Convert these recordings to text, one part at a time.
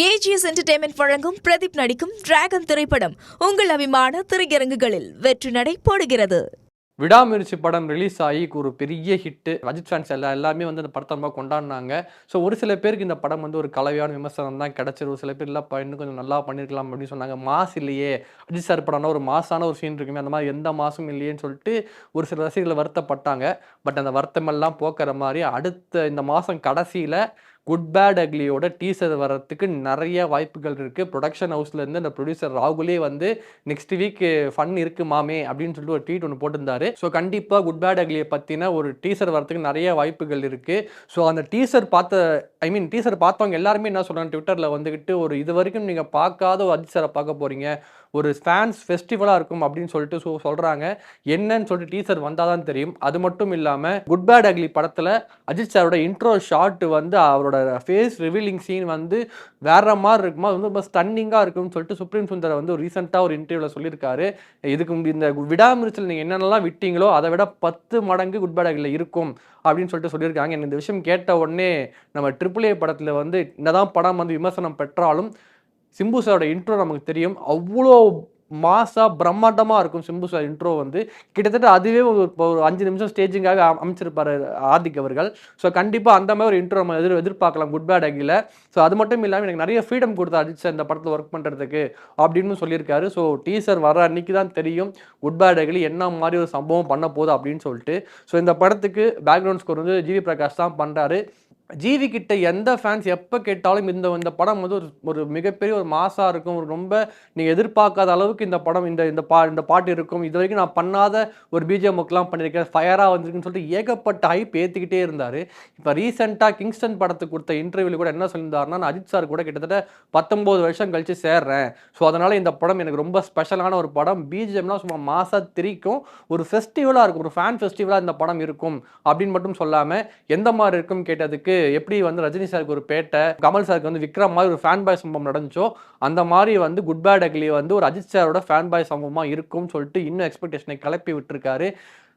AGS entertainment வழங்கும் பிரதீப் நடிக்கும் dragon திரைப்படம் உங்கள் அபிமான திரையரங்குகளில் வெற்றி நடை போடுகிறது. விடாமுயற்சி படம் ரிலீஸ் ஆகி ஒரு பெரிய ஹிட்டு. அஜித் ஃபேன்ஸ் எல்லாருமே வந்து அந்த படத்தை ரொம்ப கொண்டாடினாங்க. ஸோ ஒரு சில பேருக்கு இந்த படம் வந்து ஒரு கலவையான விமர்சனம் தான் கிடைச்சது. ஒரு சில பேர் இல்லை இன்னும் கொஞ்சம் நல்லா பண்ணியிருக்கலாம் அப்படின்னு சொன்னாங்க. மாஸ் இல்லையே, அஜித் சார் படம்னா ஒரு மாசான ஒரு சீன் இருக்குமே, அந்த மாதிரி எந்த மாசும் இல்லையேன்னு சொல்லிட்டு ஒரு சில ரசிகர்கள் வருத்தப்பட்டாங்க. பட் அந்த வருத்தமெல்லாம் போக்குற மாதிரி அடுத்த இந்த மாதம் கடைசியில் குட் பேட் அக்லியோட டீசர் வர்றதுக்கு நிறைய வாய்ப்புகள் இருக்குது. ப்ரொடக்ஷன் ஹவுஸ்லேருந்து அந்த ப்ரொடியூசர் ராகுலே வந்து நெக்ஸ்ட் வீக் ஃபன் இருக்கு மாமே அப்படின்னு சொல்லிட்டு ஒரு ட்வீட் ஒன்று போட்டிருந்தாரு. ஸோ கண்டிப்பாக குட் பேட் அக்லியை பற்றின ஒரு டீசர் வரதுக்கு நிறைய வாய்ப்புகள் இருக்குது. ஸோ அந்த டீசர் டீசர் பார்த்தவங்க எல்லாருமே என்ன சொல்கிறாங்க, ட்விட்டரில் வந்துக்கிட்டு ஒரு இது வரைக்கும் நீங்கள் பார்க்காத ஒரு அஜித் சாரை பார்க்க போகிறீங்க, ஒரு ஃபேன்ஸ் ஃபெஸ்டிவலாக இருக்கும் அப்படின்னு சொல்லிட்டு சொல்கிறாங்க. என்னன்னு சொல்லிட்டு டீசர் வந்தால் தான் தெரியும். அது மட்டும் இல்லாமல் குட் பேட் அக்லி படத்தில் அஜித் சாரோட இன்ட்ரோ ஷாட் வந்து அவரோட ஃபேஸ் ரிவீலிங் சீன் வந்து வேற மாதிரி இருக்குமா, அது வந்து ரொம்ப ஸ்டன்னிங்காக இருக்கும்னு சொல்லிட்டு சுப்ரீம் சுந்தர் வந்து ஒரு ரீசெண்டாக ஒரு இன்டர்வியூவில் சொல்லியிருக்காரு. இதுக்கு இந்த விடாமுயற்சியில் நீங்கள் என்னென்னலாம் விட்டீங்களோ அதை விட 10 மடங்கு குட் பேட் அக்லியில் இருக்கும் அப்படின்னு சொல்லிட்டு சொல்லியிருக்காங்க. இந்த விஷயம் கேட்ட உடனே நம்ம AAA படத்தில் வந்து என்னதான் படம் வந்து விமர்சனம் பெற்றாலும் சிம்பு சாரோட இன்ட்ரோ நமக்கு தெரியும், அவ்வளோ மாசா பிரம்மாண்டமாக இருக்கும். சிம்பு சார் இன்ட்ரோ வந்து கிட்டத்தட்ட அதுவே ஒரு 5 நிமிஷம் ஸ்டேஜிங்காக அமைச்சிருப்பாரு ஆதிக் அவர்கள். ஸோ கண்டிப்பாக அந்த மாதிரி ஒரு இன்ட்ரோ நம்ம எதிர்பார்க்கலாம் குட் பேட் அகில. ஸோ அது மட்டும் இல்லாமல் எனக்கு நிறைய ஃப்ரீடம் கொடுத்தா அஜித் சார் இந்த படத்தில் ஒர்க் பண்ணுறதுக்கு அப்படின்னு சொல்லியிருக்காரு. ஸோ டீசர் வர அன்னைக்கு தான் தெரியும் குட் பேட் அகிலி என்ன மாதிரி ஒரு சம்பவம் பண்ண போகுது அப்படின்னு சொல்லிட்டு. ஸோ இந்த படத்துக்கு பேக்ரவுண்ட் ஸ்கோர் வந்து ஜிவி பிரகாஷ் தான் பண்ணுறாரு. ஜிவி கிட்ட எந்த ஃபேன்ஸ் எப்போ கேட்டாலும் இந்த படம் வந்து ஒரு மிகப்பெரிய ஒரு மாசாக இருக்கும், ஒரு ரொம்ப நீங்கள் எதிர்பார்க்காத அளவுக்கு இந்த படம் இந்த பாட்டு இருக்கும், இது வரைக்கும் நான் பண்ணாத ஒரு பிஜிஎம்முக்கெலாம் பண்ணியிருக்கேன், ஃபயராக வந்துருக்குன்னு சொல்லிட்டு ஏகப்பட்ட ஹைப் ஏற்றிக்கிட்டே இருந்தார். இப்போ ரீசெண்டாக கிங்ஸ்டன் படத்துக்கு கொடுத்த இன்டர்வியூவில் கூட என்ன சொல்லியிருந்தாருன்னா, நான் அஜித் சார் கூட கிட்டத்தட்ட 19 வருஷம் கழித்து சேர்றேன், ஸோ அதனால் இந்த படம் எனக்கு ரொம்ப ஸ்பெஷலான ஒரு படம், பிஜிஎம்லாம் சும்மா மாசாக திரிக்கும், ஒரு ஃபெஸ்டிவலாக இருக்கும், ஒரு ஃபேன் ஃபெஸ்டிவலாக இந்த படம் இருக்கும் அப்படின்னு மட்டும் சொல்லாமல் எந்த மாதிரி இருக்கும் கேட்டதுக்கு, எப்படி வந்து ரஜினி சாருக்கு ஒரு பேட்டை, கமல் சாருக்கு வந்து விக்ரம் மாதிரி ஒரு ஃபேன் பாய் சம்பவம் நடந்துச்சோ அந்த மாதிரி வந்து குட் பேட் அக்லி வந்து ஒரு அஜித் சாரோட ஃபேன் பாய் சம்பவமா இருக்கும்னு சொல்லிட்டு இன்னும் எக்ஸ்பெக்டேஷனை கிளப்பி விட்டுருக்காரு.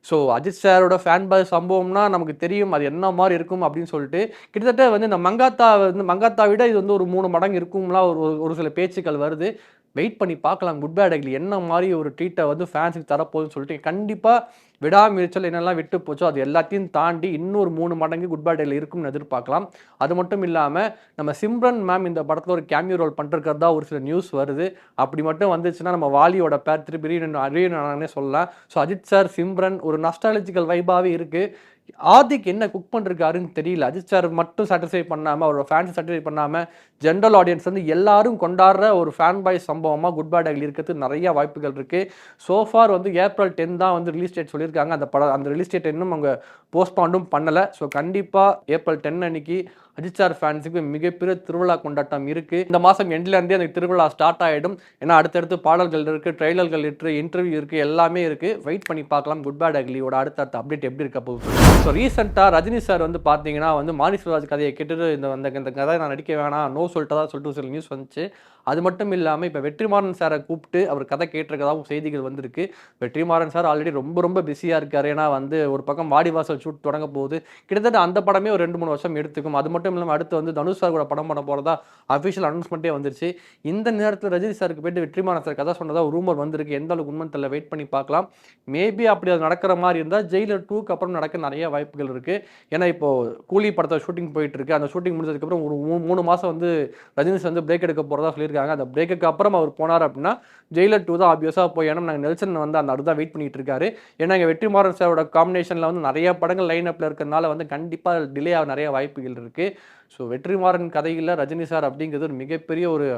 ஸோ அஜித் சாரோட ஃபேன் பாய் சம்பவம்னா நமக்கு தெரியும் அது என்ன மாதிரி இருக்கும் அப்படின்னு சொல்லிட்டு, கிட்டத்தட்ட வந்து இந்த மங்காத்தா விட இது வந்து ஒரு 3 மடங்கு இருக்கும்லாம் ஒரு சில பேச்சுக்கள் வருது. வெயிட் பண்ணி பார்க்கலாம் குட் பேட் அக்லி என்ன மாதிரி ஒரு ட்ரீட்டை வந்து ஃபேன்ஸுக்கு தரப்போகுதுன்னு சொல்லிட்டு. கண்டிப்பாக விடாமுயற்சியில் என்னெல்லாம் விட்டு போச்சோ அது எல்லாத்தையும் தாண்டி இன்னொரு 3 மடங்கு குட் பேட் அக்லி இருக்கும்னு எதிர்பார்க்கலாம். அது மட்டும் இல்லாமல் நம்ம சிம்ரன் மேம் இந்த படத்தில் ஒரு கேமியோ ரோல் பண்ணுறதா ஒரு சில நியூஸ் வருது. அப்படி மட்டும் வந்துச்சுன்னா நம்ம வாலியோட பேர் திருப்பி ரீயூனியனே சொல்லலாம். ஸோ அஜித் சார் சிம்ரன் ஒரு நாஸ்டாலஜிக்கல் வைபாகவே இருக்குது. ஆதிக் என்ன குக் பண்ணிருக்காருன்னு தெரியல. அஜித் சார் மட்டும் சாட்டிஸ்ஃபை பண்ணாமல், அவரோட ஃபேன்ஸை சாட்டிஸ்ஃபை பண்ணாமல், ஜென்ரல் ஆடியன்ஸ் வந்து எல்லாரும் கொண்டாடுற ஒரு ஃபேன் பாய் சம்பவமாக குட் பேட் அக்லி இருக்கிறதுக்கு நிறைய வாய்ப்புகள் இருக்குது. சோஃபார் வந்து April 10 தான் வந்து ரிலீஸ் டேட் சொல்லியிருக்காங்க. அந்த ரிலீஸ் டேட் இன்னும் அவங்க போஸ்ட்பாண்டும் பண்ணலை. ஸோ கண்டிப்பாக April 10 அன்னைக்கு அஜித் சார் ஃபேன்ஸுக்கு மிகப்பெரிய திருவிழா கொண்டாட்டம் இருக்குது. இந்த மாதம் எண்ட்லேருந்தே அந்த திருவிழா ஸ்டார்ட் ஆகிடும். ஏன்னா அடுத்தடுத்து பாடல்கள் இருக்குது, ட்ரெய்லர்கள் இருக்குது, இன்டர்வியூ இருக்குது, எல்லாமே இருக்குது. வெயிட் பண்ணி பார்க்கலாம் குட் பேட் அக்லியோட அடுத்த அப்டேட் எப்படி இருக்க போகுது. ஸோ ரீசெண்டாக ரஜினி சார் வந்து பார்த்தீங்கன்னா வந்து மாரிசுராஜ் கதையை கேட்டுட்டு இந்த கதை நான் நடிக்க வேணாம் நோ சொல்லிட்டு சில நியூஸ் வந்துச்சு. அது மட்டும் இல்லாமல் இப்போ வெற்றிமாறன் சாரை கூப்பிட்டு அவர் கதை கேட்டிருக்கதாகவும் செய்திகள் வந்திருக்கு. வெற்றிமாறன் சார் ஆல்ரெடி ரொம்ப பிஸியாக இருக்கார். ஏன்னா வந்து ஒரு பக்கம் வாடிவாசல் ஷூட் தொடங்க போகுது. கிட்டத்தட்ட அந்த படமே ஒரு 2-3 வருஷம் எடுத்துக்கும். அது மட்டும் இல்லாமல் அடுத்து வந்து தனுஷ் சார் கூட படம் பண்ண போகிறதா அஃபிஷியல் அனௌன்ஸ்மெண்ட்டே வந்துருச்சு. இந்த நேரத்தில் ரஜினி சாருக்கு போயிட்டு வெற்றிமாறன் சார் கதை சொன்னதாக ஒரு ரூமர் வந்திருக்கு. எந்த அளவுக்கு உண்மை தெரியல, வெயிட் பண்ணி பார்க்கலாம். மேபி அப்படி அது நடக்கிற மாதிரி இருந்தால் ஜெயிலர் 2க்கு அப்புறம் நடக்க நிறைய வாய்ப்புகள் இருக்குது. ஏன்னா இப்போது கூலி படத்தை ஷூட்டிங் போயிட்டு இருக்கு. அந்த ஷூட்டிங் முடிஞ்சதுக்கப்புறம் ஒரு 3 மாதம் வந்து ரஜினி சார் வந்து பிரேக் எடுக்க போகிறதா சொல்லியிருக்காங்க. அந்த பிரேக்குக்கு அப்புறம் அவர் போனார் அப்படின்னா ஜெயிலர் 2 தான் ஆப்வியஸாக போய். ஏன்னா நாங்கள் நெல்சன் வந்து அந்த அடுத்தான் வெயிட் பண்ணிட்டு இருக்காரு. ஏன்னா இங்கே வெற்றிமாறன் சாரோட காம்பினேஷனில் வந்து நிறைய படங்கள் லைன் அப்பில் இருக்கிறதுனால வந்து கண்டிப்பாக டிலே ஆக நிறைய வாய்ப்புகள் இருக்குது. ஸோ வெற்றிமாறன் கதையில் ரஜினி சார் அப்படிங்கிறது ஒரு மிகப்பெரிய ஒரு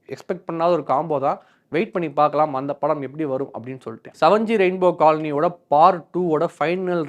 எக்ஸ்பெக்ட் பண்ணாத ஒரு காம்போ தான். வெயிட் பண்ணி பார்க்கலாம் அந்த படம் எப்படி வரும் அப்படின்னு சொல்லிட்டு. 7G ரெயின்போ காலனியோட பார்ட் 2ஓட ஃபைனல்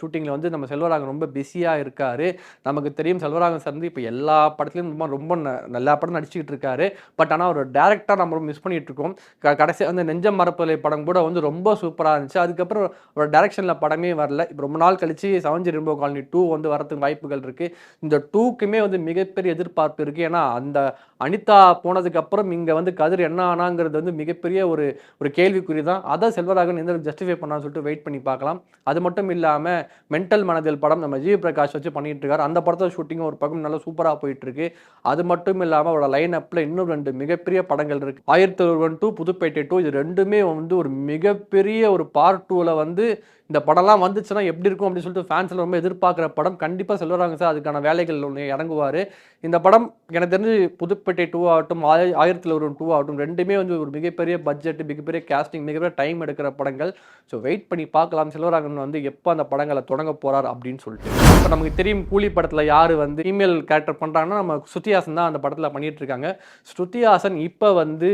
ஷூட்டிங்கில் வந்து நம்ம செல்வராகவன் ரொம்ப பிஸியாக இருக்கார். நமக்கு தெரியும் செல்வராகவன் சார் வந்து இப்போ எல்லா படத்துலையும் ரொம்ப நல்லா படம் நடிச்சுக்கிட்டு இருக்காரு. பட் ஆனால் ஒரு டேரக்டாக நம்ம ரொம்ப மிஸ் பண்ணிட்டு இருக்கோம். கடைசி வந்து நெஞ்சம் மரப்பலை படம் கூட வந்து ரொம்ப சூப்பராக இருந்துச்சு. அதுக்கப்புறம் ஒரு டைரக்ஷனில் படமே வரல. இப்போ ரொம்ப நாள் கழிச்சு 7G ரெயின்போ காலனி 2 வந்து வரதுக்கு வாய்ப்புகள் இருக்குது. இந்த 2க்குமே வந்து மிகப்பெரிய எதிர்பார்ப்பு இருக்குது. ஏன்னா அந்த அனிதா போனதுக்கப்புறம் இங்கே வந்து கதிர் என்ன ஆனாங்கிறது வந்து மிகப்பெரிய ஒரு ஒரு கேள்விக்குறி தான். அதை செல்வராகவன் எந்த ஜஸ்டிஃபை பண்ணான்னு சொல்லிட்டு வெயிட் பண்ணி பார்க்கலாம். அது மட்டும் இல்லாம மென்டல் மனதில் படம் நம்ம ஜி பிரகாஷ் வச்சு பண்ணிட்டு இருக்காரு. அந்த படத்தோட ஷூட்டிங் ஒரு பக்கம் நல்லா சூப்பரா போயிட்டு இருக்கு. அது மட்டும் இல்லாம அவரோட லைன் அப்ல இன்னும் 2 மிகப்பெரிய படங்கள் இருக்கு. 1001 2, புதுப்பேட்டை 2 இது 2மே வந்து ஒரு மிகப்பெரிய ஒரு பார்ட் 2ல வந்து இந்த படம்லாம் வந்துச்சுன்னா எப்படி இருக்கும் அப்படின்னு சொல்லிட்டு ஃபேன்ஸ் ரொம்ப எதிர்பார்க்குற படம். கண்டிப்பாக செல்வராகவன் சார் அதுக்கான வேலைகள் ஒன்று இறங்குவார். இந்த படம் எனக்கு தெரிஞ்சு புதுப்பேட்டை 2 ஆகட்டும் 1001 2 ஆகட்டும் 2மே வந்து ஒரு மிகப்பெரிய பட்ஜெட், மிகப்பெரிய கேஸ்டிங், மிகப்பெரிய டைம் எடுக்கிற படங்கள். ஸோ வெயிட் பண்ணி பார்க்கலாம் செல்வராகவன் வந்து எப்போ அந்த படங்களை தொடங்க போகிறார் அப்படின்னு சொல்லிட்டு. இப்போ நமக்கு தெரியும் கூலி படத்தில் யார் வந்து ஃபீமேல் கேரக்டர் பண்ணுறாங்கன்னா நம்ம ஸ்ருதி ஹாசன் தான் அந்த படத்தில் பண்ணிட்டு இருக்காங்க. ஸ்ருதி ஹாசன் இப்போ வந்து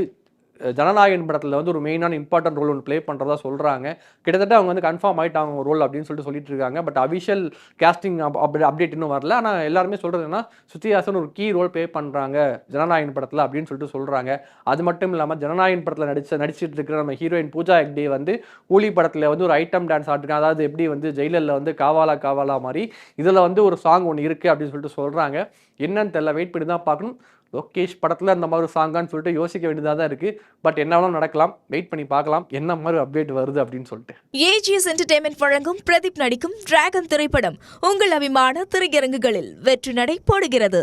ஜனநாயகன் படத்தில் வந்து ஒரு மெயினான இம்பார்ட்டன்ட் ரோல் ஒன்று ப்ளே பண்ணுறதா சொல்கிறாங்க. கிட்டத்தட்ட அவங்க வந்து கன்ஃபார்ம் ஆகிட்டாங்க ரோல் அப்படின்னு சொல்லிட்டு இருக்காங்க. பட் அபிஷியல் கேஸ்டிங் அப்டேட் இன்னும் வரல. ஆனால் எல்லாருமே சொல்கிறதுன்னா ஸ்ருதி ஹாசன் ஒரு கீ ரோல் ப்ளே பண்ணுறாங்க ஜனநாயகன் படத்தில் அப்படின்னு சொல்லிட்டு சொல்கிறாங்க. அது மட்டும் இல்லாமல் ஜனநாயகன் படத்தில் நடிச்சிட்டு இருக்கிற நம்ம ஹீரோயின் பூஜா ஹெக்டே வந்து கூலி படத்தில் வந்து ஒரு ஐட்டம் டான்ஸ் ஆடிருக்காங்க. அதாவது எப்படி வந்து ஜெயிலரில் வந்து காவாலா காவாலா மாதிரி இதில் வந்து ஒரு சாங் ஒன்று இருக்குது அப்படின்னு சொல்லிட்டு சொல்கிறாங்க. என்னன்னு தெரியல, வெயிட் பண்ணி தான் பார்க்கணும். லோகேஷ் படத்தில் அந்த மாதிரி சாங்கான்னு சொல்லிட்டு யோசிக்க வேண்டியதாக தான் இருக்குது. பட் என்ன வேணாலும் நடக்கலாம். வெயிட் பண்ணி பார்க்கலாம் என்ன மாதிரி அப்டேட் வருது அப்படின்னு சொல்லிட்டு. ஏஜிஎஸ் என்டர்டெயின்மெண்ட் வழங்கும் பிரதீப் நடிக்கும் டிராகன் திரைப்படம் உங்கள் அபிமான திரையரங்குகளில் வெற்றி நடை போடுகிறது.